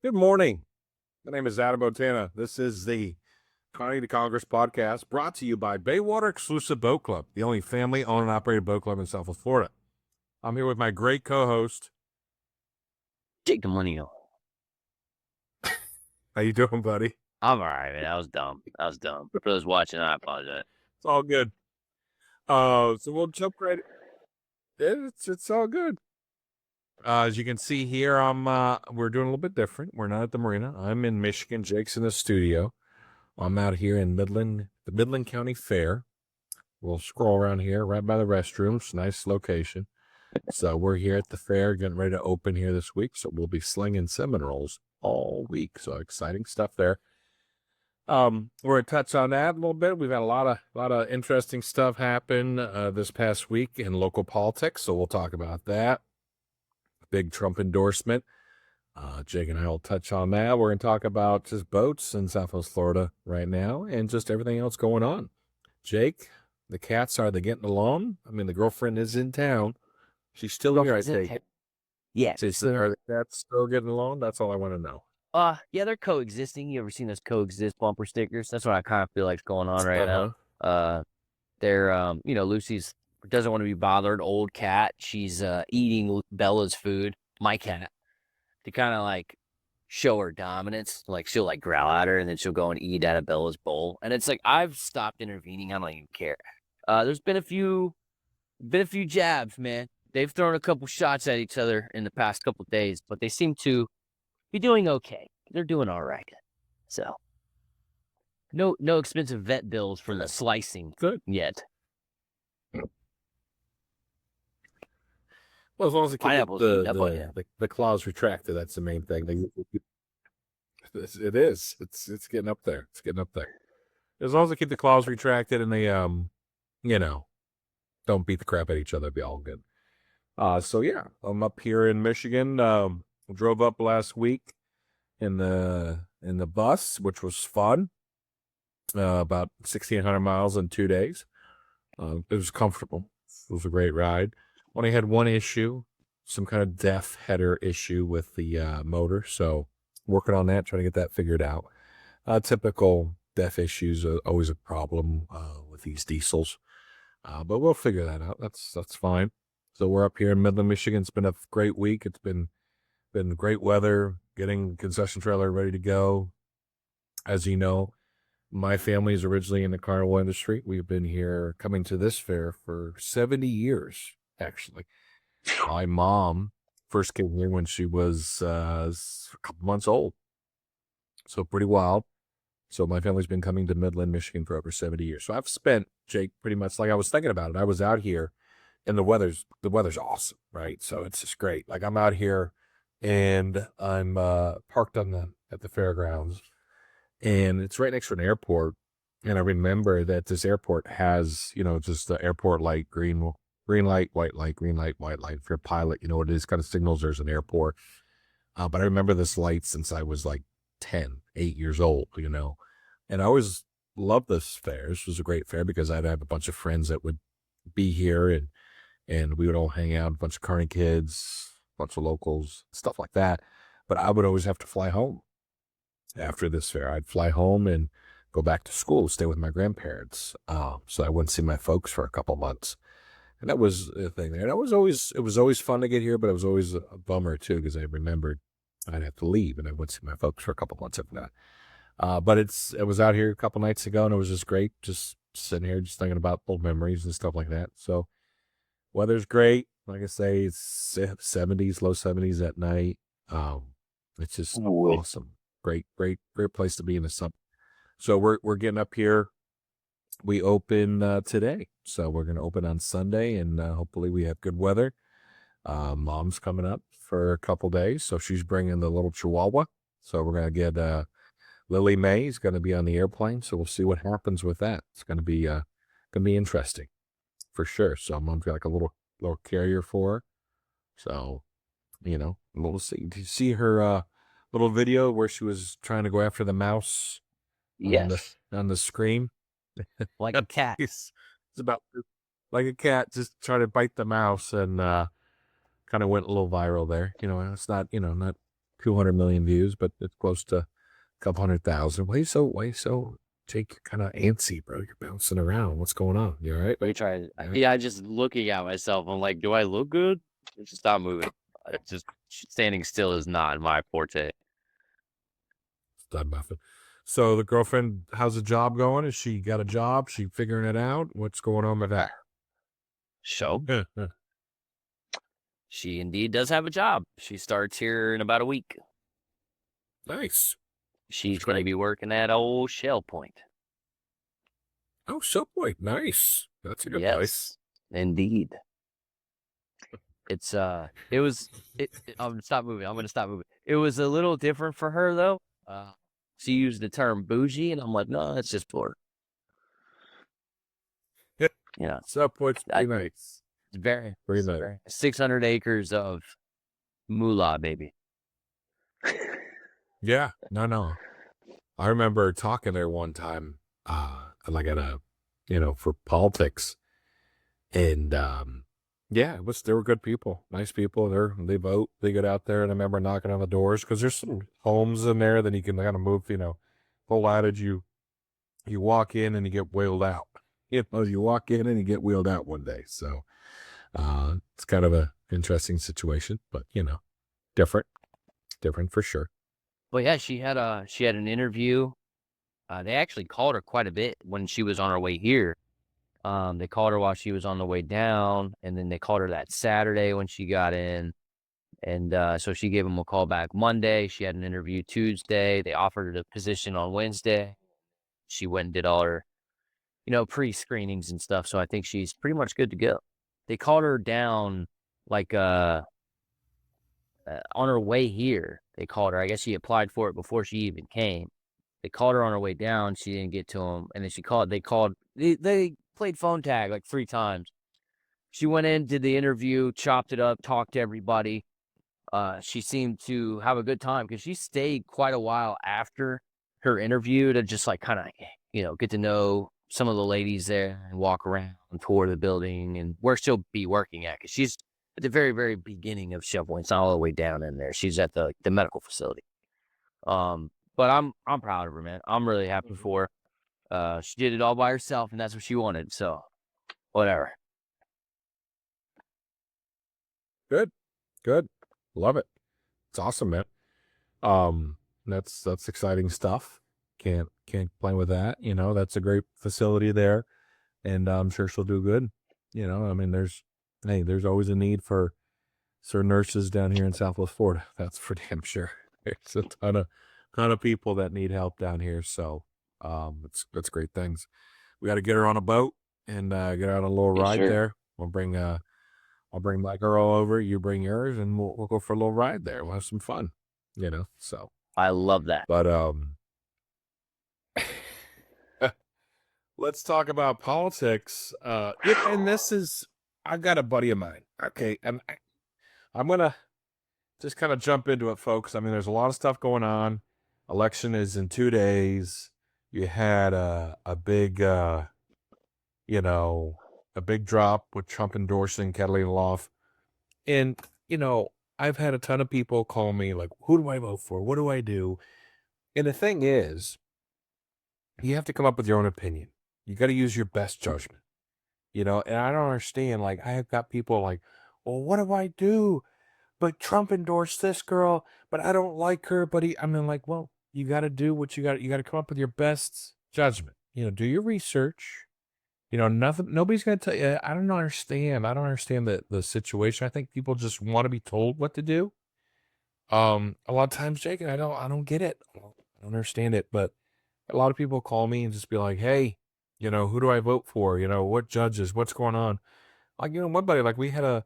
Good morning. My name is Adam Botana. This is the Carny To Congress podcast brought to you by Baywater Exclusive Boat Club, the only family owned and operated boat club in Southwest Florida. I'm here with my great co-host. Jake the Money. How you doing, buddy? I'm all right, man. That was dumb. For those watching, I apologize. It's all good. So we'll jump right. It's all good. As you can see here, we're doing a little bit different. We're not at the marina. I'm in Michigan. Jake's in the studio. I'm out here in the Midland County Fair. We'll scroll around here, right by the restrooms. Nice location. So we're here at the fair, getting ready to open here this week. So we'll be slinging cinnamon rolls all week. So exciting stuff there. We're gonna touch on that a little bit. We've had a lot of interesting stuff happen this past week in local politics. So we'll talk about that. Big Trump endorsement. Jake and I will touch on that. We're gonna talk about just boats in Southwest Florida right now and just everything else going on. Jake, the cats, are they getting along? I mean, the girlfriend is in town. She's still here, I take it. Yeah. Are the cats still getting along? That's all I want to know. Yeah, they're coexisting. You ever seen those coexist bumper stickers? That's what I kind of feel like's going on right now. They're Lucy's doesn't want to be bothered. Old cat. She's eating Bella's food. My cat. To kind of like show her dominance. Like she'll like growl at her and then she'll go and eat out of Bella's bowl. And it's like I've stopped intervening. I don't even care. There's been a few jabs, man. They've thrown a couple shots at each other in the past couple days, but they seem to be doing okay. They're doing all right. So no expensive vet bills for the slicing yet. Well, as long as it keeps the claws retracted, that's the main thing. It is. It's getting up there. It's getting up there. As long as they keep the claws retracted and they don't beat the crap at each other, it'll be all good. So yeah, I'm up here in Michigan. Drove up last week in the bus, which was fun. About 1,600 miles in 2 days. It was comfortable. It was a great ride. Only had one issue, some kind of DEF header issue with the motor. So working on that, trying to get that figured out. Typical DEF issues are always a problem with these diesels. But we'll figure that out. That's fine. So we're up here in Midland, Michigan. It's been a great week. It's been great weather, getting concession trailer ready to go. As you know, my family is originally in the carnival industry. We've been here coming to this fair for 70 years, actually. My mom first came here when she was a couple months old. So pretty wild. So my family's been coming to Midland, Michigan for over 70 years. So I've spent, Jake, pretty much like I was thinking about it. I was out here and the weather's awesome, right? So it's just great. Like I'm out here and I'm parked at the fairgrounds and it's right next to an airport. And I remember that this airport has, just the airport light, green light, white light, green light, white light. If you're a pilot, you know what it is, kind of signals there's an airport. But I remember this light since I was like 8 years old, and I always loved this fair. This was a great fair because I'd have a bunch of friends that would be here and we would all hang out, a bunch of Carny kids, a bunch of locals, stuff like that. But I would always have to fly home after this fair. I'd fly home and go back to school, stay with my grandparents. So I wouldn't see my folks for a couple months. And that was the thing there. And it was always fun to get here, but it was always a bummer too, because I remembered I'd have to leave and I wouldn't see my folks for a couple months after that. But it was out here a couple nights ago and it was just great. Just sitting here, just thinking about old memories and stuff like that. So weather's great. Like I say, it's 70s, low 70s at night. It's just awesome. Great place to be in the summer. So we're getting up here. We open today. So we're going to open on Sunday and hopefully we have good weather. Mom's coming up for a couple days. So she's bringing the little Chihuahua. So we're going to get Lily Mae is going to be on the airplane. So we'll see what happens with that. It's going to be interesting for sure. So mom's got like a little carrier for her. So, we'll see. Did you see her little video where she was trying to go after the mouse? Yes. On the screen? Like a cat. It's about like a cat just trying to bite the mouse and kind of went a little viral there. It's not, not 200 million views, but it's close to a couple 100,000. Why you so Jake, you're kind of antsy, bro. You're bouncing around. What's going on? You all right? Let me try. All right. Yeah, just looking at myself. I'm like, do I look good? Just stop moving. Just standing still is not my forte. Stud muffin. So the girlfriend, how's the job going? Is she got a job? She figuring it out? What's going on with that? So she indeed does have a job. She starts here in about a week. Nice. She's going to be working at old Shell Point. Oh, Subway. Nice. That's a good place. Indeed. It's I'm gonna stop moving. It was a little different for her though. She used the term bougie, and I'm like, no, that's just for, Yeah. you know, Subway's pretty nice. it's very, Pretty nice. 600 acres of moolah, baby. Yeah. No. I remember talking there one time, like at a, for politics. And yeah, they were good people, nice people. They vote, they get out there, and I remember knocking on the doors because there's some homes in there that you can kind of move. Whole adage, you walk in and you get wheeled out. You walk in and you get wheeled out one day. So it's kind of a interesting situation, but different for sure. But yeah, she had an interview. They actually called her quite a bit when she was on her way here. They called her while she was on the way down, and then they called her that Saturday when she got in. And so she gave them a call back Monday. She had an interview Tuesday. They offered her the position on Wednesday. She went and did all her, pre-screenings and stuff. So I think she's pretty much good to go. They called her down like on her way here. They called her. I guess she applied for it before she even came. They called her on her way down. She didn't get to them, and then they played phone tag like 3 times. She went in, did the interview, chopped it up, talked to everybody. She seemed to have a good time because she stayed quite a while after her interview to just like kind of, get to know some of the ladies there and walk around and tour the building and where she'll be working at. Because she's at the very, very beginning of Shovel. It's not all the way down in there. She's at the medical facility. But I'm proud of her, man. I'm really happy for her. She did it all by herself, and that's what she wanted. So, whatever. Good. Love it. It's awesome, man. That's exciting stuff. Can't complain with that. That's a great facility there, and I'm sure she'll do good. I mean, there's always a need for certain nurses down here in Southwest Florida. That's for damn sure. There's a ton of people that need help down here. So, that's great things. We got to get her on a boat and get out on a little ride there. I'll bring my girl over. You bring yours, and we'll go for a little ride there. We'll have some fun. So I love that. But let's talk about politics. And I've got a buddy of mine. Okay, and I'm gonna just kind of jump into it, folks. I mean, there's a lot of stuff going on. Election is in 2 days. You had a big, a big drop with Trump endorsing Catalina Loft. And, I've had a ton of people call me like, who do I vote for? What do I do? And the thing is, you have to come up with your own opinion. You got to use your best judgment, and I don't understand. Like, I have got people like, well, what do I do? But Trump endorsed this girl, but I don't like her. Like, well, you got to do what you got. You got to come up with your best judgment. Do your research. Nobody's going to tell you. I don't understand. I don't understand the situation. I think people just want to be told what to do. A lot of times, Jake, and I don't get it. I don't understand it. But a lot of people call me and just be like, hey, who do I vote for? What judges? What's going on? Like, one buddy, like we had a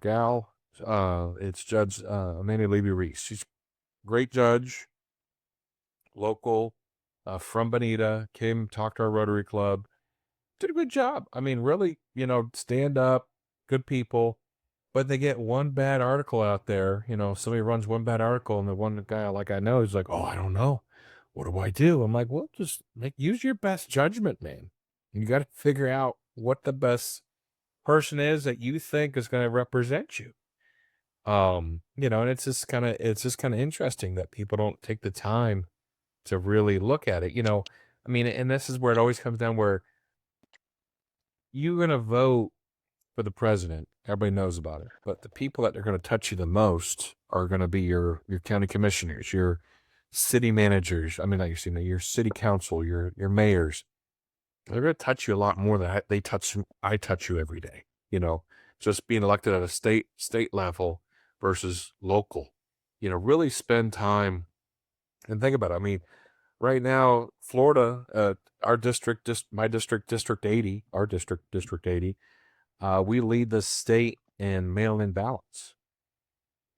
gal, it's Judge Amanda Levy-Reese. She's a great judge, local, from Bonita, came, talked to our Rotary Club, did a good job. I mean, really, stand up, good people, but they get one bad article out there. Somebody runs one bad article, and the one guy I know is like, oh, I don't know. What do I do? I'm like, well, just use your best judgment, man. You got to figure out what the best person is that you think is going to represent you. And it's just kind of interesting that people don't take the time to really look at it. I mean, and this is where it always comes down where you're gonna vote for the president. Everybody knows about it. But the people that are gonna touch you the most are gonna be your county commissioners, your city managers. I mean, not your city, your city council, your mayors. They're gonna touch you a lot more than I touch you every day. Just being elected at a state level versus local. Really spend time and think about it. I mean, right now, Florida, our district, my district, District 80, our District 80, we lead the state in mail-in ballots,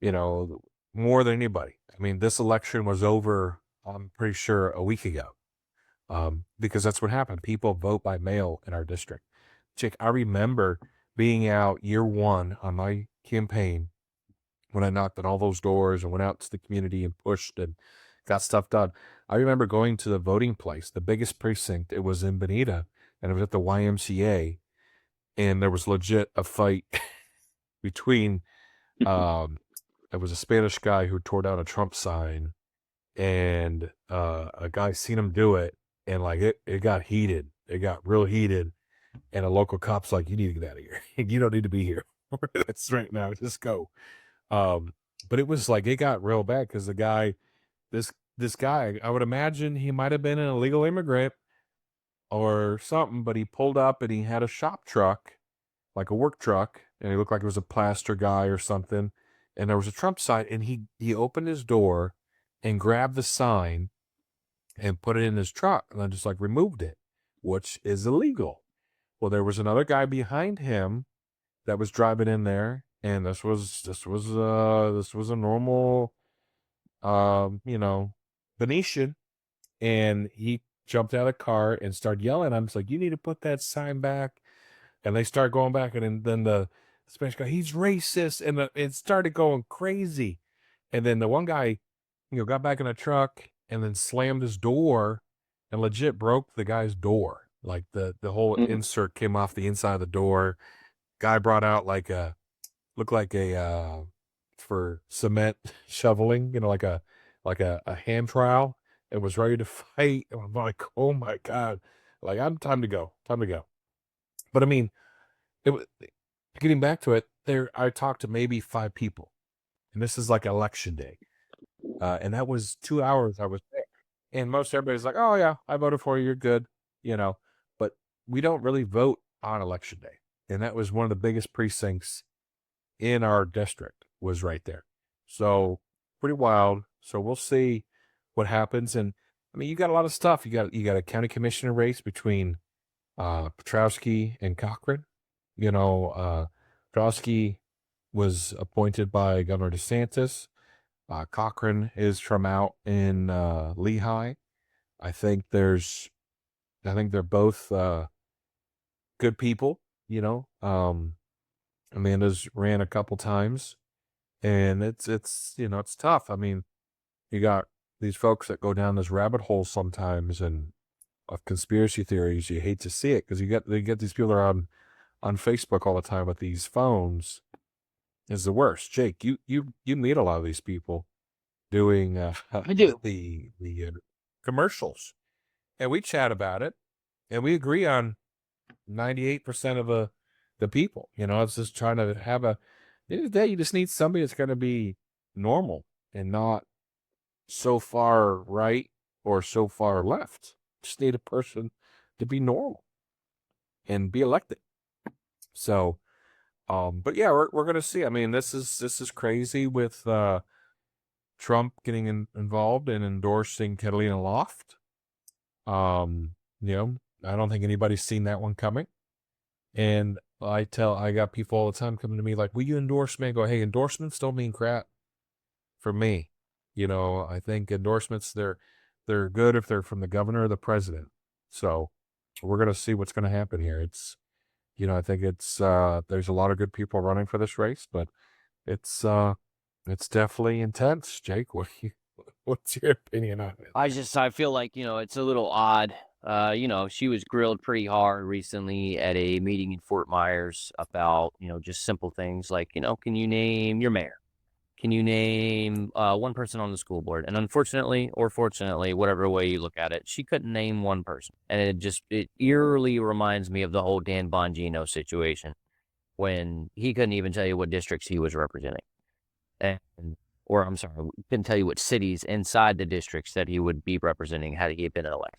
you know, more than anybody. I mean, this election was over, I'm pretty sure, a week ago, because that's what happened. People vote by mail in our district. Chick, I remember being out year one on my campaign when I knocked on all those doors and went out to the community and pushed and got stuff done. I remember going to the voting place, the biggest precinct. It was in Bonita, and it was at the YMCA, and there was legit a fight between um it was a Spanish guy who tore down a Trump sign, and a guy seen him do it, and like it got heated. It got real heated, and a local cop's like, "You need to get out of here. You don't need to be here. That's right now. Just go." Um, but it was like it got real bad because this guy, I would imagine he might have been an illegal immigrant or something, but he pulled up and he had a shop truck, like a work truck, and he looked like it was a plaster guy or something. And there was a Trump sign, and he opened his door and grabbed the sign and put it in his truck, and then just like removed it, which is illegal. Well, there was another guy behind him that was driving in there, and this was a normal Venetian, and he jumped out of the car and started yelling. I'm just like, you need to put that sign back. And they start going back, and then the Spanish guy, he's racist, and it started going crazy. And then the one guy, got back in the truck and then slammed his door and legit broke the guy's door. Like the whole insert came off the inside of the door. Guy brought out looked like a for cement shoveling, like a hand trowel, and was ready to fight. And I'm like, oh my God. Like, I'm time to go. Time to go. But I mean, it was getting back to it, I talked to maybe 5 people, and this is like election day. And that was 2 hours I was there. And most everybody's like, "Oh yeah, I voted for you, you're good," you know. But we don't really vote on election day. And that was one of the biggest precincts in our district was right there. So pretty wild. So we'll see what happens. And I mean, you got a lot of stuff. You got a county commissioner race between Petrowski and Cochran. Petrowski was appointed by Governor DeSantis. Cochran is from out in Lehigh. I think they're both good people. Amanda's ran a couple times, and it's tough. I mean, you got these folks that go down this rabbit hole sometimes, and of conspiracy theories. You hate to see it because they get these people that are on Facebook all the time with these phones. Is the worst. Jake, you meet a lot of these people doing I do. the commercials, and we chat about it, and we agree on 98% of the people. It's just trying to have at the end of the day, you just need somebody that's going to be normal and not so far right or so far left. Just need a person to be normal and be elected. So, but yeah, we're gonna see. I mean, this is crazy with Trump getting involved and endorsing Catalina Loft. Um, I don't think anybody's seen that one coming. And I got people all the time coming to me like, "Will you endorse me?" I go, "Hey, endorsements don't mean crap for me." I think endorsements they're good if they're from the governor or the president. So we're gonna see what's gonna happen here. I think there's a lot of good people running for this race, but it's it's definitely intense. Jake, what's your opinion on it? I feel like, it's a little odd. She was grilled pretty hard recently at a meeting in Fort Myers about, just simple things like, can you name your mayor? Can you name one person on the school board? And unfortunately, or fortunately, whatever way you look at it, she couldn't name one person. And it eerily reminds me of the whole Dan Bongino situation when he couldn't even tell you what districts he was representing. And, or I'm sorry, couldn't tell you what cities inside the districts that he would be representing had he been elected.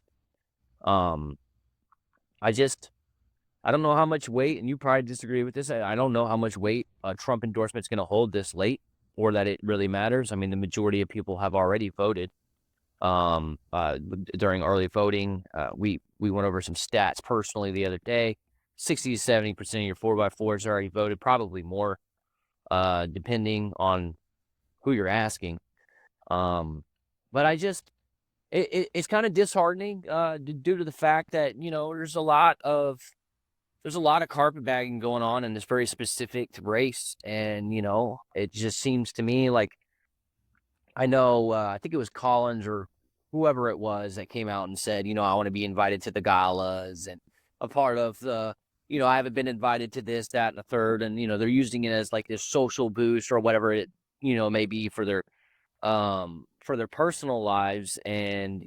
I don't know how much weight, and you probably disagree with this. I don't know how much weight a Trump endorsement is going to hold this late, or that it really matters. I mean, the majority of people have already voted. During early voting, we went over some stats personally the other day. 60 to 70% of your 4x4s already voted, probably more, depending on who you're asking. But it's kind of disheartening due to the fact that there's a lot of carpetbagging going on in this very specific race, and it just seems to me like I know I think it was Collins or whoever it was that came out and said, I want to be invited to the galas and a part of the, I haven't been invited to this, that, and the third, and they're using it as like this social boost or whatever it may be for their personal lives, and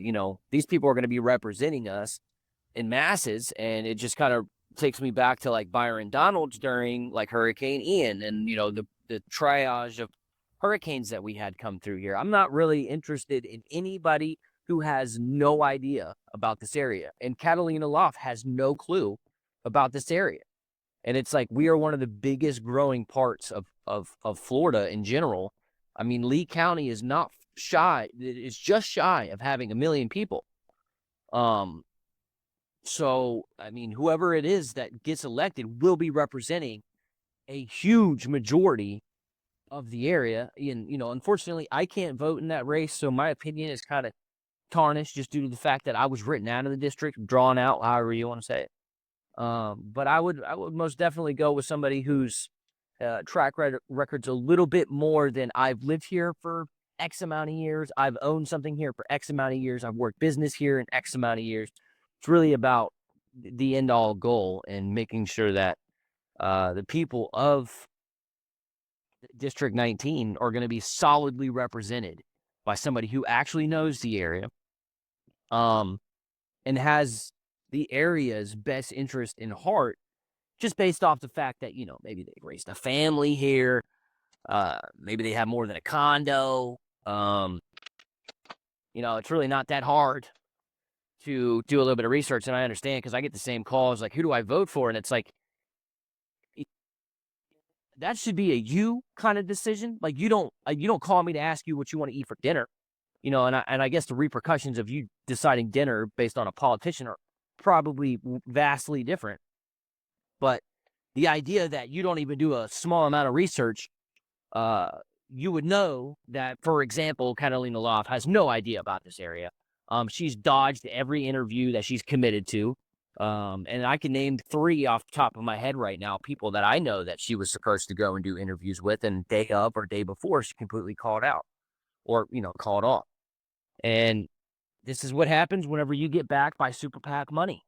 these people are going to be representing us in masses, and it just kind of takes me back to like Byron Donalds during like Hurricane Ian and the triage of hurricanes that we had come through here. I'm not really interested in anybody who has no idea about this area, and Catalina Loft has no clue about this area. And it's like we are one of the biggest growing parts of Florida in general. I mean, Lee County is not shy; it's just shy of having 1 million people. So, I mean, whoever it is that gets elected will be representing a huge majority of the area. And, unfortunately, I can't vote in that race. So my opinion is kind of tarnished just due to the fact that I was written out of the district, drawn out, however you want to say it. But I would most definitely go with somebody whose track record's a little bit more than I've lived here for X amount of years. I've owned something here for X amount of years. I've worked business here in X amount of years. It's really about the end all goal and making sure that the people of District 19 are going to be solidly represented by somebody who actually knows the area, and has the area's best interest in heart, just based off the fact that, maybe they raised a family here, maybe they have more than a condo. It's really not that hard to do a little bit of research, and I understand because I get the same calls like, who do I vote for? And it's like, that should be a you kind of decision. Like you don't call me to ask you what you want to eat for dinner, and I guess the repercussions of you deciding dinner based on a politician are probably vastly different. But the idea that you don't even do a small amount of research, you would know that, for example, Catalina Loft has no idea about this area. She's dodged every interview that she's committed to. And I can name 3 off the top of my head right now, people that I know that she was supposed to go and do interviews with, and day of or day before, she completely called out or, called off. And this is what happens whenever you get backed by super PAC money.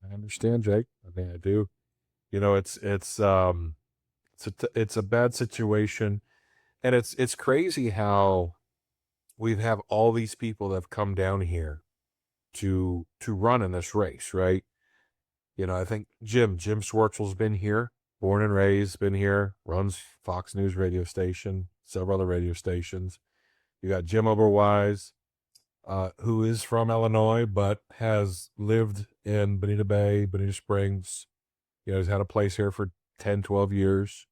I understand, Jake. I mean, I do. It's a bad situation, and it's crazy how we have all these people that have come down here to run in this race, right? I think Jim Schwartzel's been here, born and raised, been here, runs Fox News radio station, several other radio stations. You got Jim Oberwise, who is from Illinois but has lived in Bonita Bay, Bonita Springs. He's had a place here for 10, 12 years.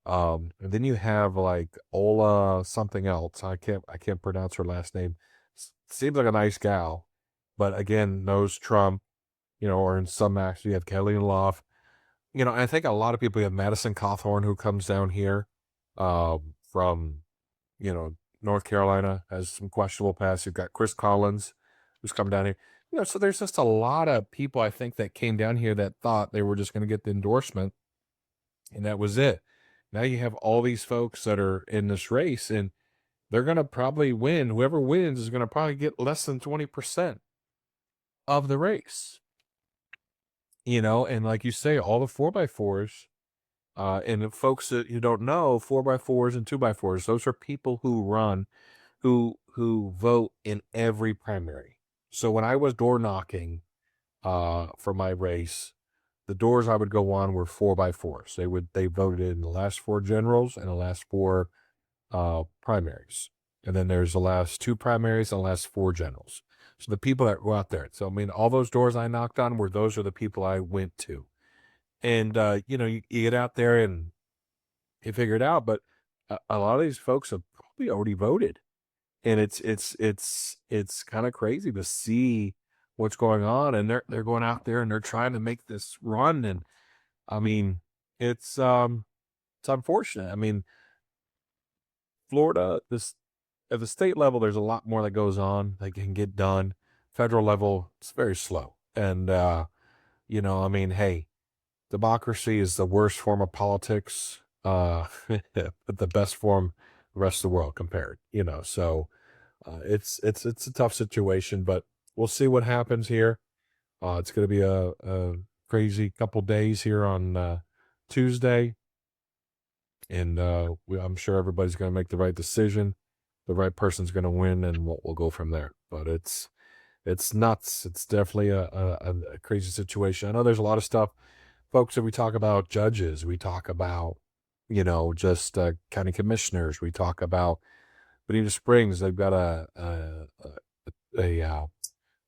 And then you have like Ola something else. I can't pronounce her last name. Seems like a nice gal, but again, knows Trump, or in some acts you have Kelly and Loft. I think a lot of people, you have Madison Cawthorn, who comes down here from, North Carolina, has some questionable past. You've got Chris Collins, who's come down here. So there's just a lot of people, I think, that came down here that thought they were just going to get the endorsement, and that was it. Now you have all these folks that are in this race, and they're going to probably win. Whoever wins is going to probably get less than 20% of the race. And like you say, all the 4x4s, And if folks that you don't know, 4x4s and 2x4s, those are people who run, who vote in every primary. So when I was door knocking for my race, the doors I would go on were 4x4s. They voted in the last 4 generals and the last 4 primaries. And then there's the last 2 primaries and the last 4 generals. So the people that go out there. So I mean, all those doors I knocked on those are the people I went to. And you get out there and you figure it out, but a lot of these folks have probably already voted. And it's kind of crazy to see what's going on, and they're going out there and they're trying to make this run. And I mean, it's unfortunate. I mean, Florida, this at the state level, there's a lot more that goes on that can get done. Federal level, it's very slow. And I mean, hey, democracy is the worst form of politics, but the best form the rest of the world compared, so it's a tough situation, but we'll see what happens here. It's going to be a crazy couple days here on Tuesday, and I'm sure everybody's going to make the right decision. The right person's going to win, and we'll go from there. But it's nuts. It's definitely a crazy situation. I know there's a lot of stuff, folks, that we talk about judges. We talk about, just county commissioners. We talk about Bonita Springs. They've got a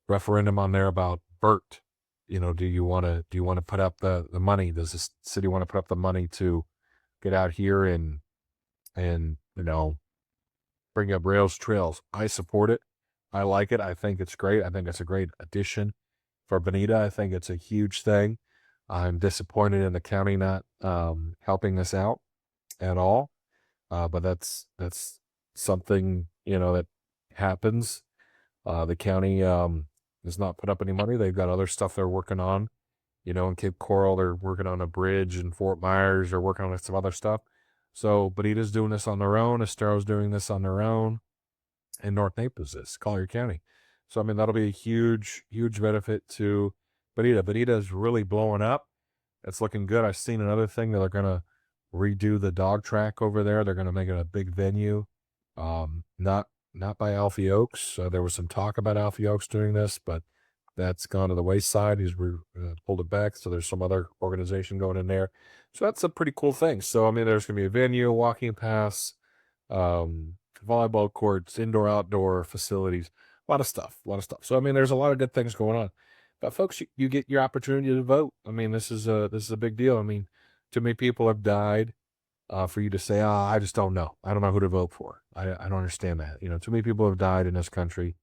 referendum on there about Bert. Do you want to put up the money? Does the city want to put up the money to get out here and bring up rails trails? I support it. I like it. I think it's great. I think it's a great addition for Bonita. I think it's a huge thing. I'm disappointed in the county not helping us out at all. But that's something that happens. The county does not put up any money. They've got other stuff they're working on. In Cape Coral, they're working on a bridge. In Fort Myers, they're working on some other stuff. So Bonita's doing this on their own. Estero's doing this on their own. And North Naples is Collier County. So I mean, that'll be a huge, huge benefit to Bonita. Bonita is really blowing up. It's looking good. I've seen another thing that they're gonna redo the dog track over there. They're gonna make it a big venue. Not by Alfie Oaks. There was some talk about Alfie Oaks doing this, but that's gone to the wayside. He's pulled it back. So there's some other organization going in there. So that's a pretty cool thing. So I mean, there's gonna be a venue, walking pass, um, volleyball courts, indoor, outdoor facilities, a lot of stuff, a lot of stuff. So I mean, there's a lot of good things going on. But folks, you get your opportunity to vote. I mean, this is a big deal. I mean, too many people have died for you to say, I just don't know. I don't know who to vote for. I don't understand that. Too many people have died in this country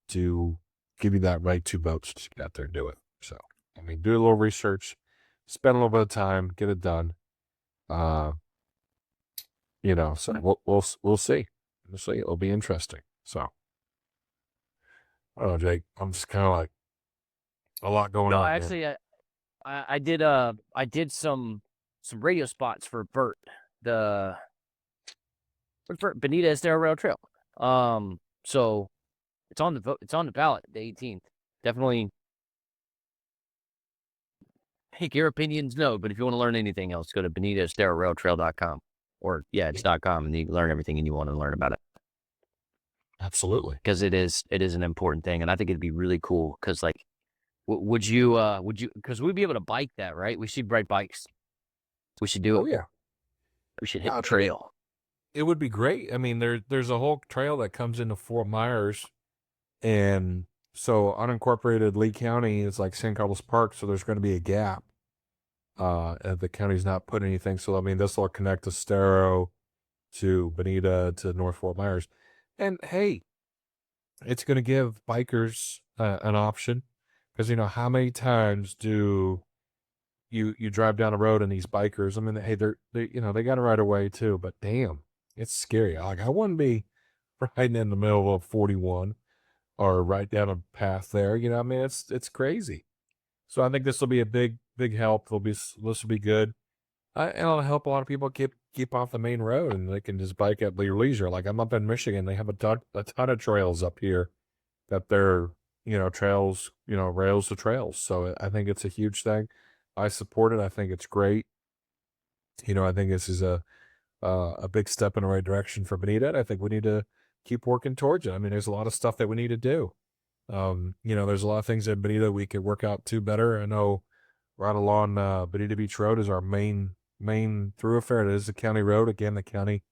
to give you that right to vote. So just get out there and do it. So I mean, do a little research, spend a little bit of time, get it done. So we'll see. We'll see. It'll be interesting. So I don't know, Jake. I'm just kind of like a lot going No, on. actually, I did some radio spots for Bert, Bonita Estero Rail Trail. So it's on the ballot, the 18th. Definitely make your opinions known. But if you want to learn anything else, go to BonitaEsteroRailTrail.com. Or it's .com, and you can learn everything you want to learn about it. Absolutely, because it is an important thing, and I think it'd be really cool. Because like, would you? Because we'd be able to bike that, right? We should ride bikes. We should do it. Oh yeah, We should hit the trail. It would be great. I mean, there's a whole trail that comes into Fort Myers, and so unincorporated Lee County is like San Carlos Park. So there's going to be a gap. The county's not put anything. So I mean, this will connect Estero to Bonita to North Fort Myers, and hey, it's going to give bikers an option, because how many times do you drive down the road and these bikers, I mean, hey, they got to ride away too, but damn, it's scary. Like, I wouldn't be riding in the middle of 41 or right down a path there. I mean, it's crazy. So I think this will be a big help. This will be good. And it'll help a lot of people keep off the main road, and they can just bike at their leisure. Like, I'm up in Michigan. They have a ton of trails up here that they're, trails, rails to trails. So I think it's a huge thing. I support it. I think it's great. I think this is a big step in the right direction for Benita. And I think we need to keep working towards it. I mean, there's a lot of stuff that we need to do. There's a lot of things in Benita we could work out to better. I know right along Bonita Beach Road is our main thoroughfare. It is a county road. Again, the county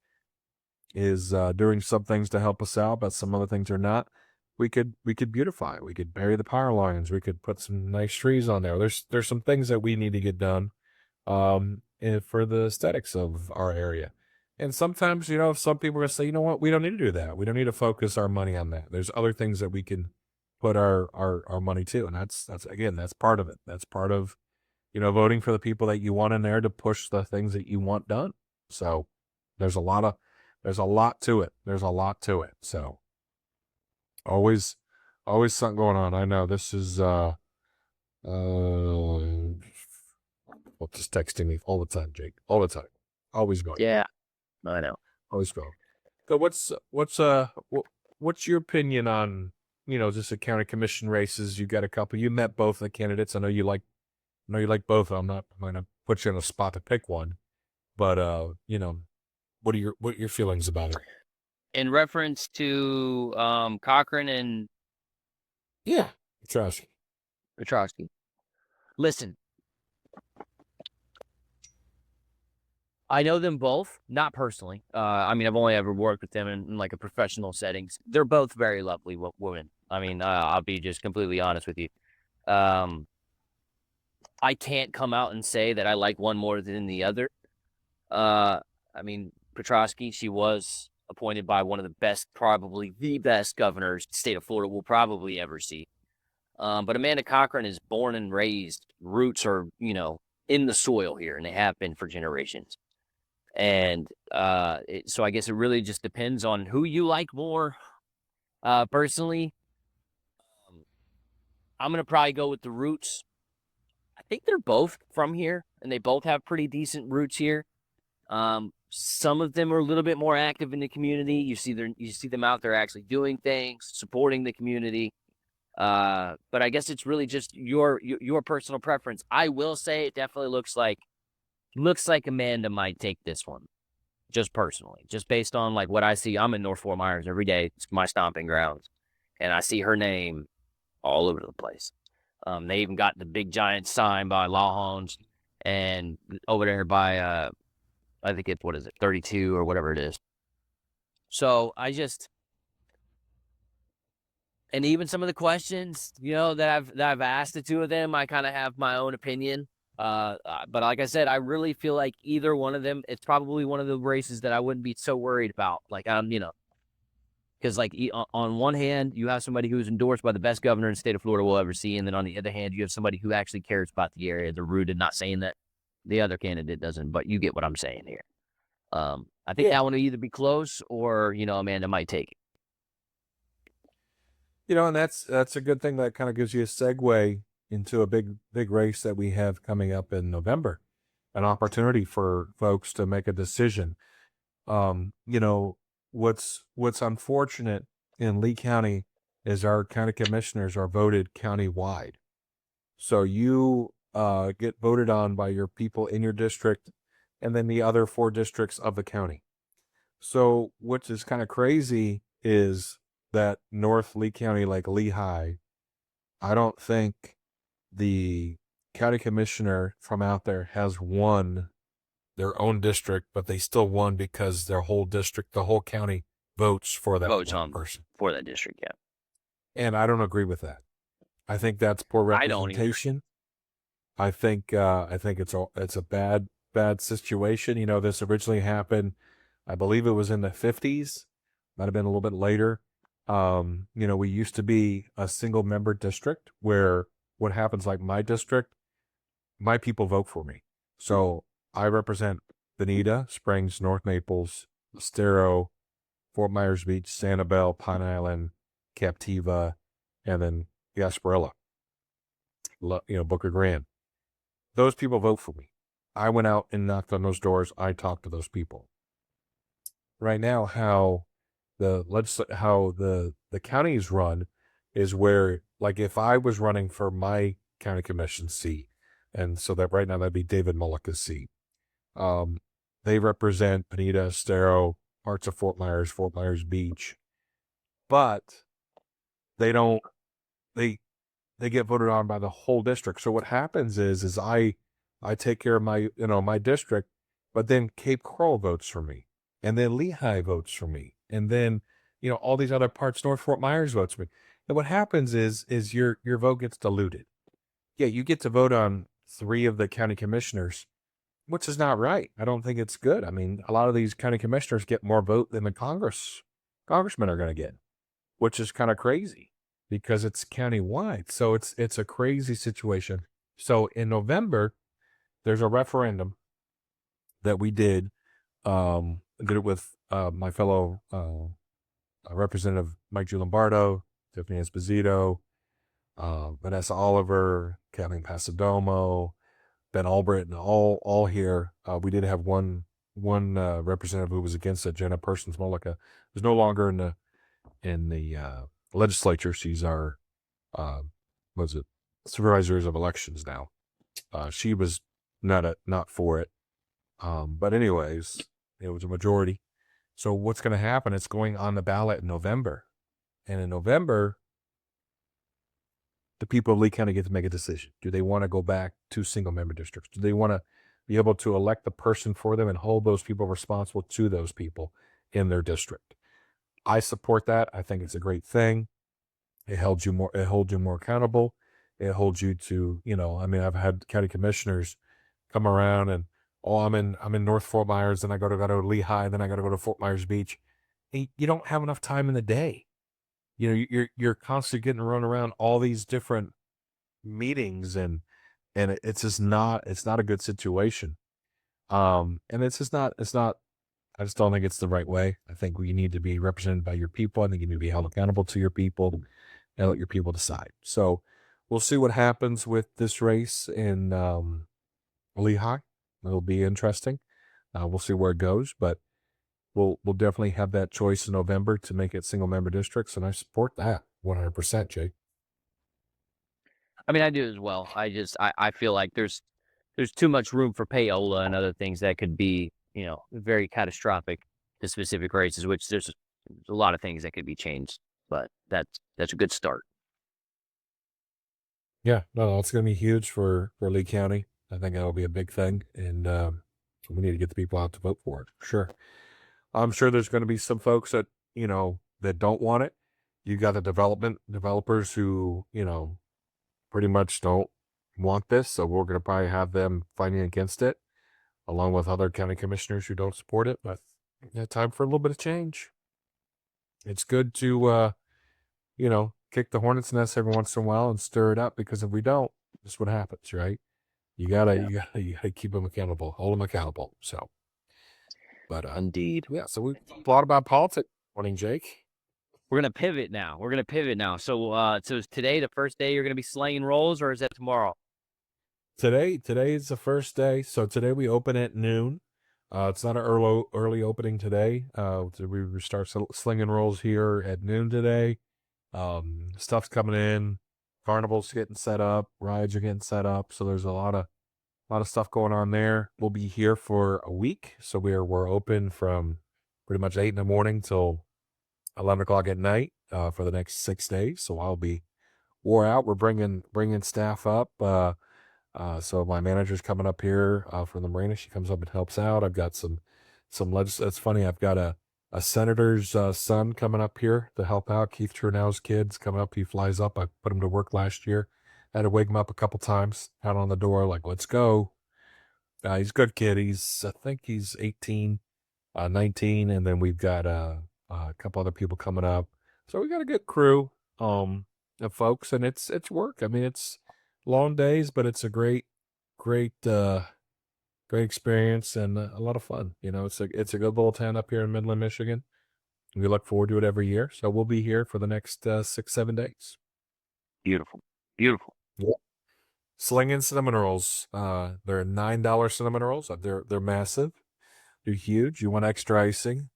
is doing some things to help us out, but some other things are not. We could beautify it. We could bury the power lines. We could put some nice trees on there. There's some things that we need to get done for the aesthetics of our area. And sometimes, some people are gonna say, you know what, we don't need to do that. We don't need to focus our money on that. There's other things that we can put our money to. And that's again, that's part of it. That's part of, voting for the people that you want in there to push the things that you want done. So there's a lot to it. There's a lot to it. So always something going on. I know this is well, just texting me all the time, Jake. All the time. Always going. Yeah, I know. Always going. So what's your opinion on, just the county commission races? You got a couple. You met both the candidates. I know you like both. I'm gonna put you on a spot to pick one. But what are your feelings about it? In reference to Cochran and Yeah. Trust. Petrosky. Listen, I know them both, not personally. I mean, I've only ever worked with them in like a professional settings. They're both very lovely women. I mean, I'll be just completely honest with you. I can't come out and say that I like one more than the other. I mean, Petrosky, she was appointed by one of the best, probably the best governors the state of Florida will probably ever see. But Amanda Cochran is born and raised. Roots are, in the soil here, and they have been for generations. And so I guess it really just depends on who you like more. Personally, I'm going to probably go with the Roots. I think they're both from here, and they both have pretty decent roots here. Some of them are a little bit more active in the community. You see them out there actually doing things, supporting the community. But I guess it's really just your personal preference. I will say it definitely looks like Amanda might take this one. Just personally, just based on like what I see. I'm in North Fort Myers every day. It's my stomping grounds, and I see her name all over the place. They even got the big giant sign by Lawhorns and over there by I think it's 32 or whatever it is. So and even some of the questions, that I've asked the two of them, I kind of have my own opinion. But like I said, I really feel like either one of them, it's probably one of the races that I wouldn't be so worried about. Like, because like on one hand, you have somebody who's endorsed by the best governor in the state of Florida we'll ever see. And then on the other hand, you have somebody who actually cares about the area. They're rooted, not saying that the other candidate doesn't, but you get what I'm saying here. I think that one will either be close or, Amanda might take it. And that's a good thing. That kind of gives you a segue into a big race that we have coming up in November, an opportunity for folks to make a decision. What's unfortunate in Lee County is our county commissioners are voted county-wide. So you get voted on by your people in your district and then the other 4 districts of the county. So what is kind of crazy is that North Lee County, like Lehigh, I don't think the county commissioner from out there has won their own district, but they still won because their whole district, the whole county votes for that person. For that district, yeah. And I don't agree with that. I think that's poor representation. I think it's a bad situation. This originally happened, I believe it was in the 50s, might have been a little bit later. We used to be a single member district where what happens, like my district, my people vote for me. So I represent Bonita, Springs, North Naples, Estero, Fort Myers Beach, Sanibel, Pine Island, Captiva, and then Gasparilla, Booker Grand. Those people vote for me. I went out and knocked on those doors. I talked to those people. Right now, how the counties run is where, like, if I was running for my county commission seat, and so that right now that'd be David Mullica's seat, They represent Bonita, Estero, parts of Fort Myers Beach, but they don't. They they get voted on by the whole district. So what happens is I take care of my district, but then Cape Coral votes for me, and then Lehigh votes for me, and then all these other parts North Fort Myers votes for me. And what happens is your vote gets diluted. Yeah, you get to vote on 3 of the county commissioners, which is not right. I don't think it's good. I mean, a lot of these county commissioners get more vote than the congressmen are going to get, which is kind of crazy because it's county-wide. So it's a crazy situation. So in November, there's a referendum that we did. Did it with my fellow Representative Mike Giulimbardo, Tiffany Esposito, Vanessa Oliver, Kathleen Pasadomo, Ben Albrecht, and all here. We did have one representative who was against it. Jenna Persons Mollica is no longer in the legislature. She's our was it supervisors of elections now. She was not for it. But anyways, it was a majority. So what's going to happen? It's going on the ballot in November, and in November, the people of Lee County get to make a decision. Do they want to go back to single member districts? Do they want to be able to elect the person for them and hold those people responsible to those people in their district? I support that. I think it's a great thing. It holds you more accountable. It holds you to, I mean, I've had county commissioners come around and, oh, I'm in North Fort Myers, then I go to Lehigh, then I got to go to Fort Myers Beach. And you don't have enough time in the day. You're constantly getting run around all these different meetings, and it's just not a good situation. And it's not. I just don't think it's the right way. I think we need to be represented by your people. I think you need to be held accountable to your people and let your people decide. So we'll see what happens with this race in Lehigh. It'll be interesting. We'll see where it goes, but we'll definitely have that choice in November to make it single member districts, and I support that 100%, Jake. I mean, I do as well. I feel like there's too much room for payola and other things that could be, very catastrophic to specific races, which there's a lot of things that could be changed, but that's a good start. Yeah, no, it's going to be huge for Lee County. I think that'll be a big thing, and we need to get the people out to vote for it. Sure. I'm sure there's going to be some folks that don't want it. You got the developers who, pretty much don't want this. So we're going to probably have them fighting against it, along with other county commissioners who don't support it. But time for a little bit of change. It's good to, kick the hornet's nest every once in a while and stir it up, because if we don't, this is what happens, right? You gotta keep them accountable, hold them accountable. So, but Indeed. yeah. So we talked a lot about politics. Morning, Jake. We're gonna pivot now. So is today the first day you're gonna be slinging rolls, or is that tomorrow? Today is the first day. So today we open at noon. It's not an early opening today. We start slinging rolls here at noon today. Stuff's coming in. Carnival's getting set up. Rides are getting set up. So there's a lot of stuff going on there. We'll be here for a week. So we're open from pretty much 8 in the morning till 11 o'clock at night for the next 6 days. So I'll be wore out. We're bringing staff up. So my manager's coming up here from the marina. She comes up and helps out. I've got some It's funny. I've got a senator's son coming up here to help out. Keith Turnow's kid's coming up. He flies up. I put him to work last year. Had to wake him up a couple times. Out on the door, like, let's go. He's a good kid. I think he's 18, 19, and then we've got a couple other people coming up. So we got a good crew of folks, and it's work. I mean, it's long days, but it's a great great experience and a lot of fun. It's a good little town up here in Midland, Michigan. We look forward to it every year. So we'll be here for the next 6-7 days. Beautiful, beautiful. Yeah. Slinging cinnamon rolls. They're $9 cinnamon rolls. They're massive. They're huge. You want extra icing?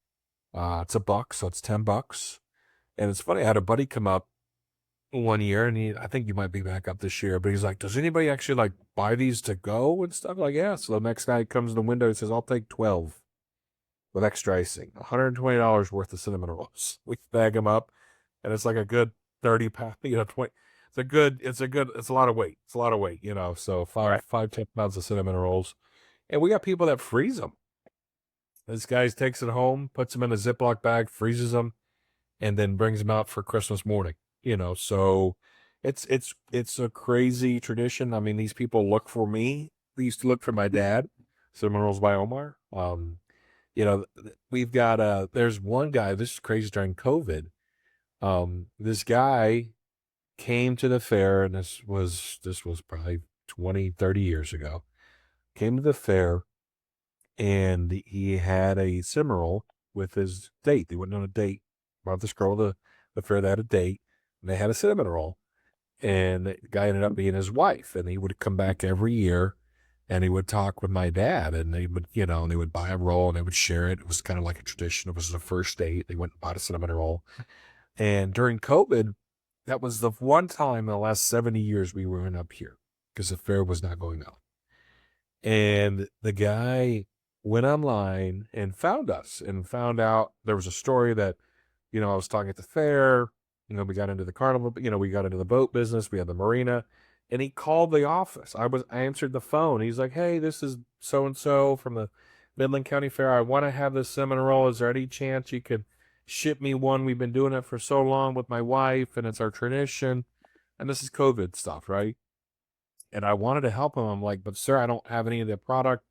It's $1, so it's $10. And it's funny. I had a buddy come up one year, and I think you might be back up this year, but he's like, does anybody actually like buy these to go and stuff? Like, yeah. So the next guy comes to the window and says, I'll take 12 with extra icing, $120 worth of cinnamon rolls. We bag them up, and it's like a good 30 pound, 20. It's a lot of weight. It's a lot of weight, So Right. 10 pounds of cinnamon rolls. And we got people that freeze them. This guy takes it home, puts them in a Ziploc bag, freezes them, and then brings them out for Christmas morning. So it's a crazy tradition. I mean, these people look for me. They used to look for my dad. Cinnamon rolls by Omar. We've got there's one guy, this is crazy during COVID. This guy came to the fair, and this was probably 20, 30 years ago. Came to the fair, and he had a cinnamon roll with his date. They went on a date. Brought this girl to the fair. They had a date, and they had a cinnamon roll. And the guy ended up being his wife, and he would come back every year, and he would talk with my dad, and they would, and they would buy a roll and they would share it. It was kind of like a tradition. It was the first date. They went and bought a cinnamon roll. And during COVID, that was the one time in the last 70 years we weren't up here because the fair was not going on. And the guy went online and found us and found out there was a story that, I was talking at the fair, we got into the carnival, we got into the boat business, we had the marina, and he called the office. I answered the phone. He's like, hey, this is so-and-so from the Midland County Fair. I want to have this cinnamon roll. Is there any chance you could ship me one? We've been doing it for so long with my wife, and it's our tradition. And this is COVID stuff, right? And I wanted to help him. I'm like, but sir, I don't have any of the product.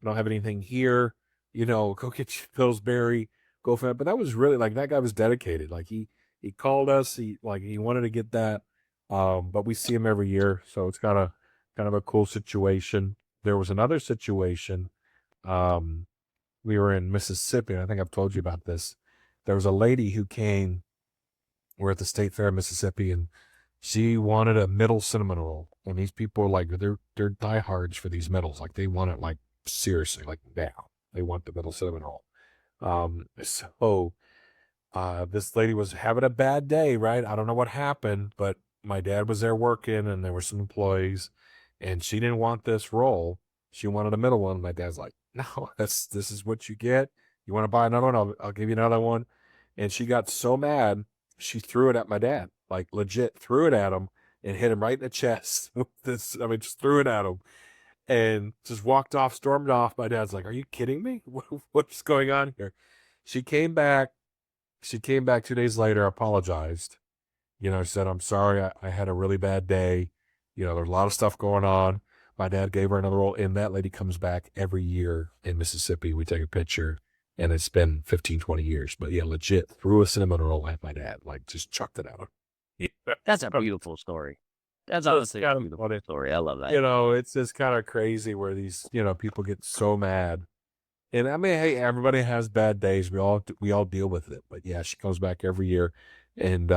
I don't have anything here. Go get you Pillsbury, go for that. But that was really like that guy was dedicated. Like he called us. He wanted to get that. But we see him every year, so it's kind of a cool situation. There was another situation. Um, we were in Mississippi, and I think I've told you about this. There was a lady who came. We're at the State Fair in Mississippi, and she wanted a middle cinnamon roll. And these people are like, they're diehards for these middles. Like they want it like seriously, like now. They want the middle cinnamon roll. This lady was having a bad day, right? I don't know what happened, but my dad was there working, and there were some employees, and she didn't want this roll. She wanted a middle one. My dad's like, no, this is what you get. You want to buy another one? I'll give you another one. And she got so mad, she threw it at my dad, like legit threw it at him and hit him right in the chest. Just threw it at him and just walked off, stormed off. My dad's like, are you kidding me? What's going on here? She came back. She came back 2 days later, apologized. Said, I'm sorry. I had a really bad day. There's a lot of stuff going on. My dad gave her another roll, and that lady comes back every year in Mississippi. We take a picture, and it's been 15, 20 years. But yeah, legit, threw a cinnamon roll at my dad, like just chucked it at him. That's a beautiful story. That's honestly a beautiful story. I love that. It's just kind of crazy where these, people get so mad. And I mean, hey, everybody has bad days. We all deal with it. But yeah, she comes back every year, and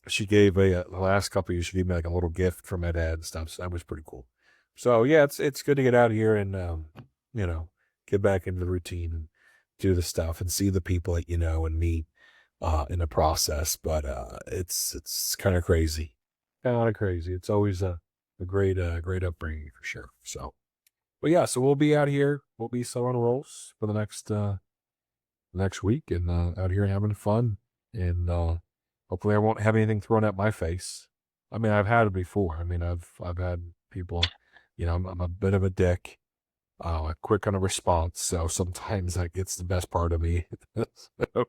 she gave the last couple of years, she gave me like a little gift for my dad and stuff. So that was pretty cool. So yeah, it's good to get out of here and get back into the routine and do the stuff and see the people that and meet in the process. But it's kind of crazy, It's always a great upbringing for sure. So, but yeah, so we'll be out here. We'll be selling rolls for the next week and out here having fun and hopefully I won't have anything thrown at my face. I mean, I've had it before. I mean, I've had people, I'm a bit of a dick, quick on a response. So sometimes that gets the best part of me. So,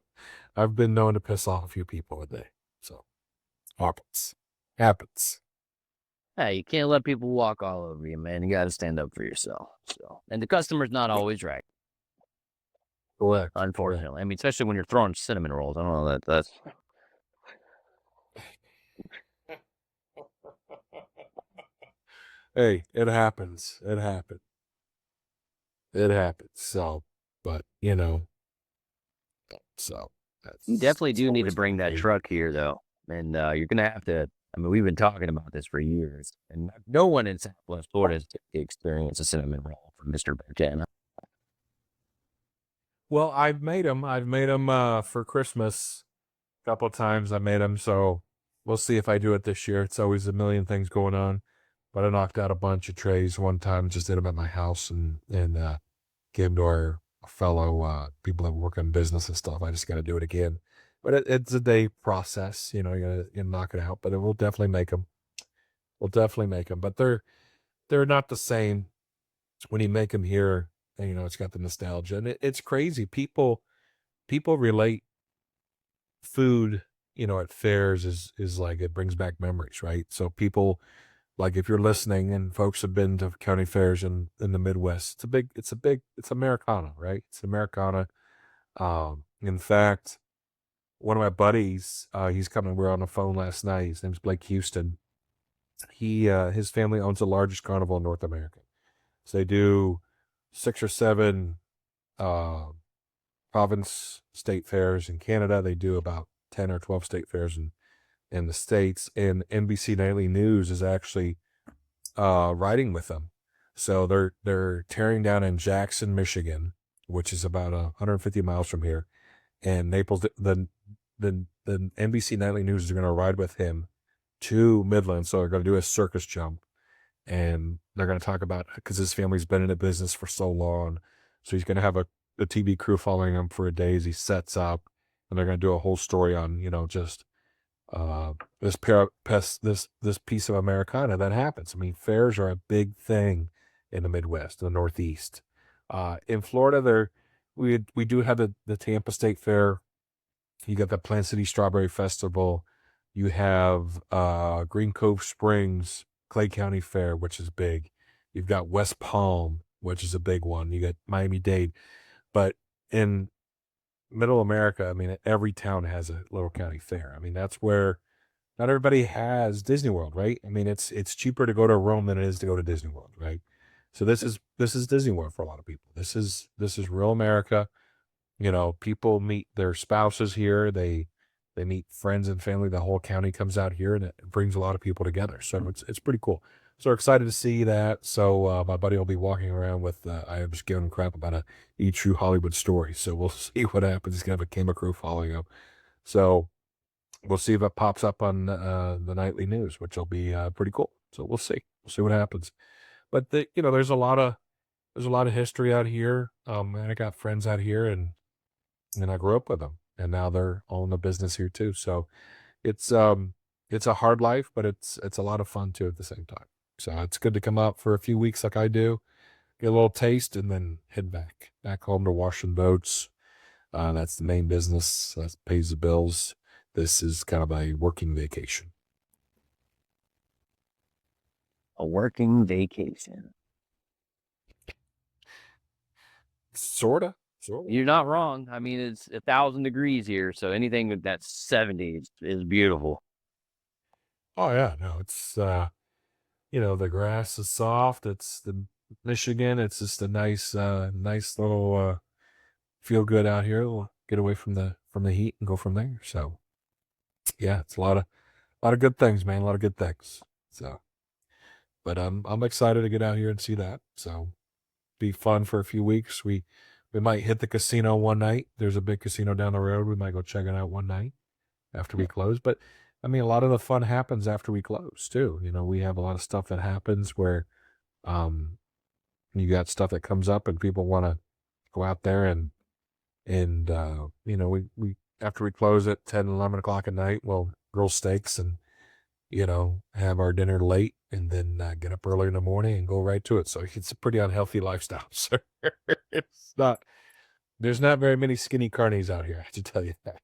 I've been known to piss off a few people a day. So happens. Hey, you can't let people walk all over you, man. You got to stand up for yourself. So, and the customer's not always right. Correct. Unfortunately, I mean, especially when you're throwing cinnamon rolls. I don't know that's. Hey, it happens. It happens. So, but so You definitely it's do need to always bring that crazy. truck here, though, and you're gonna have to. I mean, we've been talking about this for years, and no one in Southwest Florida has experienced a cinnamon roll from Mr. Bentana. Well, I've made them. I've made them for Christmas a couple of times. I made them, so we'll see if I do it this year. It's always a million things going on, but I knocked out a bunch of trays one time. Just did them at my house and gave them to our fellow people that work in business and stuff. I just got to do it again. But it's a day process, you know. You're not gonna help, but we'll definitely make them. We'll definitely make them, but they're not the same when you make them here. And, you know, it's got the nostalgia, and it's crazy. People relate food, you know, at fairs is like it brings back memories, right? So people, like, if you're listening and folks have been to county fairs in the Midwest, it's Americana, right? It's Americana. In fact, one of my buddies, he's coming. We were on the phone last night. His name's Blake Houston. His family owns the largest carnival in North America. So they do 6 or 7 uh, province state fairs in Canada. They do about 10 or 12 state fairs in the States. And NBC Nightly News is actually riding with them. So they're tearing down in Jackson, Michigan, which is about 150 miles from here. And Naples, the NBC Nightly News is going to ride with him to Midland. So they're going to do a circus jump. And they're going to talk about, because his family's been in the business for so long. So he's going to have a TV crew following him for a day as he sets up. And they're going to do a whole story on, you know, just this piece of Americana that happens. I mean, fairs are a big thing in the Midwest, the Northeast. In Florida, we do have the Tampa State Fair. You got the Plant City Strawberry Festival. You have Green Cove Springs Clay County Fair, which is big. You've got West Palm, which is a big one. You got Miami-Dade. But in Middle America, I mean, every town has a little county fair. I mean, that's where not everybody has Disney World, right? I mean, it's cheaper to go to Rome than it is to go to Disney World, right? So this is Disney World for a lot of people. This is real America. You know, people meet their spouses here. They meet friends and family. The whole county comes out here, and it brings a lot of people together. So it's pretty cool. So we're excited to see that. So my buddy will be walking around with. I was giving him crap about a true Hollywood story. So we'll see what happens. He's gonna have a camera crew following him. So we'll see if it pops up on the nightly news, which will be pretty cool. So we'll see. We'll see what happens. But you know, there's a lot of history out here. And I got friends out here, and I grew up with them, and now they're all in the business here too. So it's a hard life, but it's a lot of fun too at the same time. So it's good to come out for a few weeks like I do, get a little taste, and then head back home to washing boats. That's the main business. That pays the bills. This is kind of a working vacation. A working vacation. Sorta. You're not wrong. I mean, it's 1,000 degrees here, so anything that's 70 is beautiful. Oh yeah, no, it's you know, the grass is soft. It's the Michigan. It's just a nice little feel good out here. We'll get away from the heat and go from there. So yeah, it's a lot of good things, man. A lot of good things. So, but I'm excited to get out here and see that. So be fun for a few weeks. We might hit the casino one night. There's a big casino down the road. We might go check it out one night after we close. But I mean, a lot of the fun happens after we close too. You know, we have a lot of stuff that happens where um you got stuff that comes up and people want to go out there and you know, we after we close at 10, 11 o'clock at night, we'll grill steaks and, you know, have our dinner late and then get up early in the morning and go right to it. So it's a pretty unhealthy lifestyle, sir. It's not, there's not very many skinny carnies out here, I have to tell you that.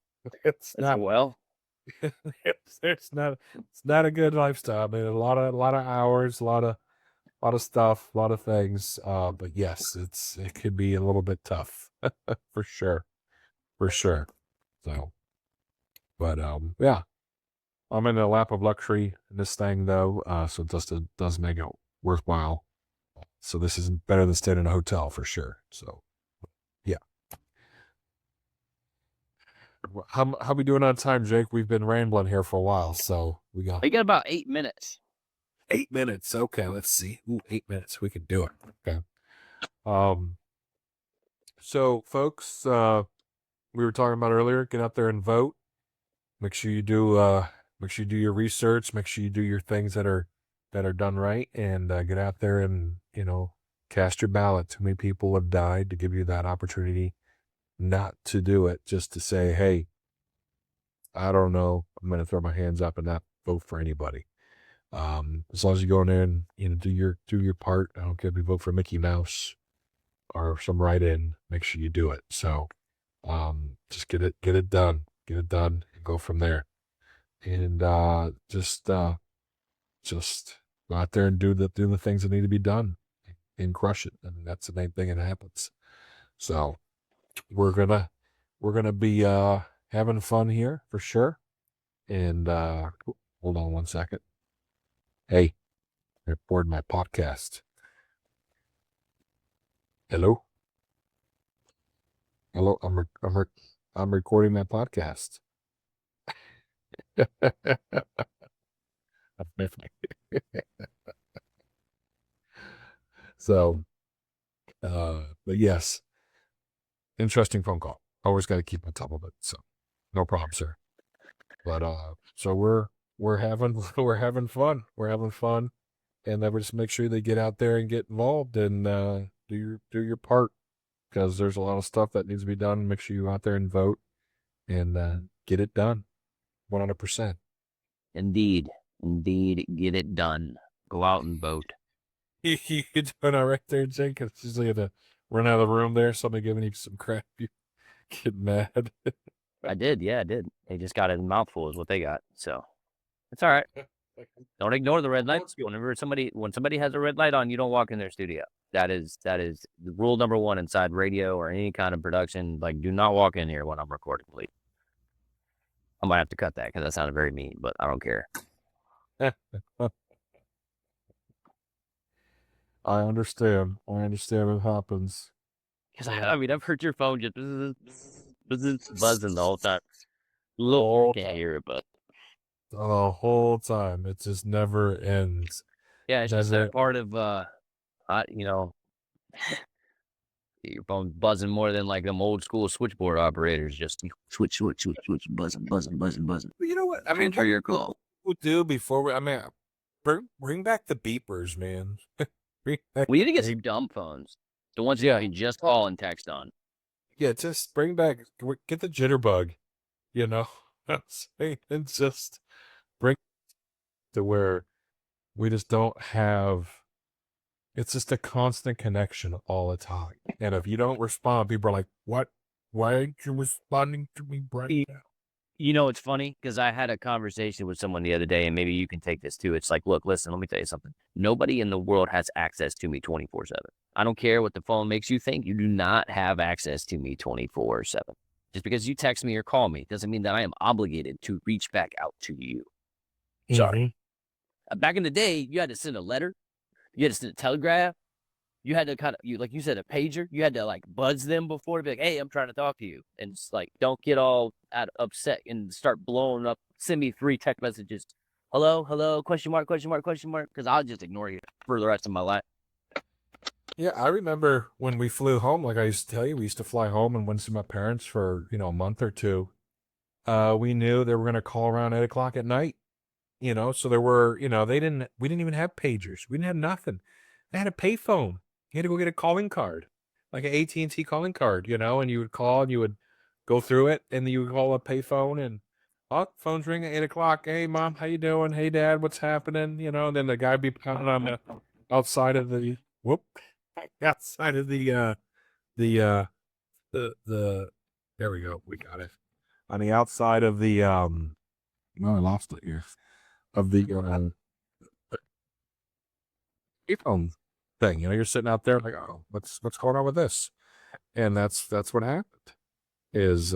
It's not, Well, it's not a good lifestyle. I mean, a lot of hours, a lot of stuff, a lot of things. But yes, it could be a little bit tough for sure. For sure. So, but yeah, I'm in a lap of luxury in this thing though, so it just does make it worthwhile. So this is better than staying in a hotel for sure. So, yeah. How we doing on time, Jake? We've been rambling here for a while, so we got you got about 8 minutes. 8 minutes. Okay, let's see. Ooh, 8 minutes. We can do it. Okay. Um. So, folks, we were talking about earlier. Get out there and vote. Make sure you do Make sure you do your research. Make sure you do your things that are done right, and get out there and cast your ballot. Too many people have died to give you that opportunity not to do it, just to say, hey, I don't know, I'm going to throw my hands up and not vote for anybody. As long as you go in there and do your part. I don't care if you vote for Mickey Mouse or some write-in. Make sure you do it. So, just get it done, and go from there, and just go out there and do the things that need to be done and crush it. And that's the main thing that happens. So we're gonna be having fun here for sure. And hold on one second. Hey, I recorded my podcast. Hello. I'm recording my podcast. So, but yes, interesting phone call. Always got to keep on top of it. So, no problem, sir. But so we're having we're having fun. We're having fun, and then we just make sure they get out there and get involved and do your part, because there's a lot of stuff that needs to be done. Make sure you out there and vote and get it done, 100%. Indeed, get it done. Go out and vote. You doing all right there, Jake? It's usually had to run out of the room there. Somebody giving you some crap. You get mad. I did. They just got a mouthful is what they got. So it's all right. Don't ignore the red lights. When somebody has a red light on, you don't walk in their studio. That is the rule number one inside radio or any kind of production. Like, do not walk in here when I'm recording, please. I might have to cut that because that sounded very mean, but I don't care. I understand. It happens. Because I've heard your phone just buzzing the whole time. Can't hear it, but the whole time, it just never ends. yeah, it's just that part of your phone buzzing more than like them old school switchboard operators. Just switch, buzzing. You know what? I mean, for your call. We'll do before we. Bring back the beepers, man. We need to get some dumb phones. The ones you can just call and text on. Yeah, just bring back, get the jitterbug, and just bring to where we just don't have, it's just a constant connection all the time. And if you don't respond, people are like, what? Why aren't you responding to me right now? It's funny because I had a conversation with someone the other day, and maybe you can take this too. It's like, look, listen, let me tell you something. Nobody in the world has access to me 24/7. I don't care what the phone makes you think. You do not have access to me 24/7. Just because you text me or call me doesn't mean that I am obligated to reach back out to you. Sorry. Back in the day, you had to send a letter. You had to send a telegraph. You had to like you said, a pager. You had to like buzz them before to be like, hey, I'm trying to talk to you. And it's like, don't get all upset and start blowing up. Send me 3 text messages. Hello, question mark, because I'll just ignore you for the rest of my life. Yeah, I remember when we flew home, like I used to tell you, we used to fly home and went to see my parents for, a month or two. We knew they were going to call around 8 o'clock at night, so there were, we didn't even have pagers. We didn't have nothing. They had a payphone. You had to go get a calling card, like an AT&T calling card, and you would call and you would go through it, and then you would call a payphone, and phone's ringing at 8 o'clock. Hey, Mom, how you doing? Hey, Dad, what's happening? And then the guy would be pounding on the outside of the outside of the there we go. We got it. On the outside of the no, I lost it here. Of the iPhone thing. You're sitting out there like, oh, what's going on with this? And that's what happened. Is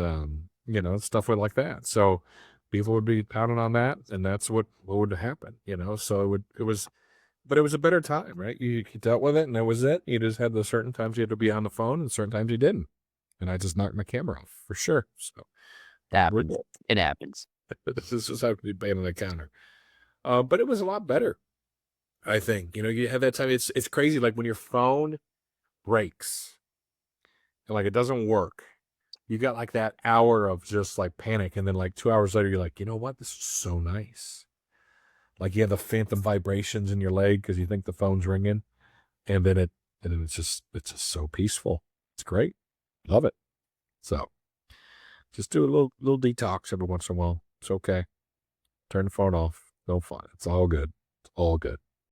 stuff like that. So people would be pounding on that, and that's what would happen. So it was a better time, right? You dealt with it, and that was it. You just had the certain times you had to be on the phone, and certain times you didn't. And I just knocked my camera off for sure. So it happens. This is just how to be banging on the counter. But it was a lot better, I think. You have that time. It's crazy. Like when your phone breaks and like it doesn't work, you got like that hour of just like panic, and then like 2 hours later, you're like, you know what? This is so nice. Like you have the phantom vibrations in your leg because you think the phone's ringing, and then it's just so peaceful. It's great. Love it. So just do a little detox every once in a while. It's okay. Turn the phone off. No fun. It's all good. It's all good.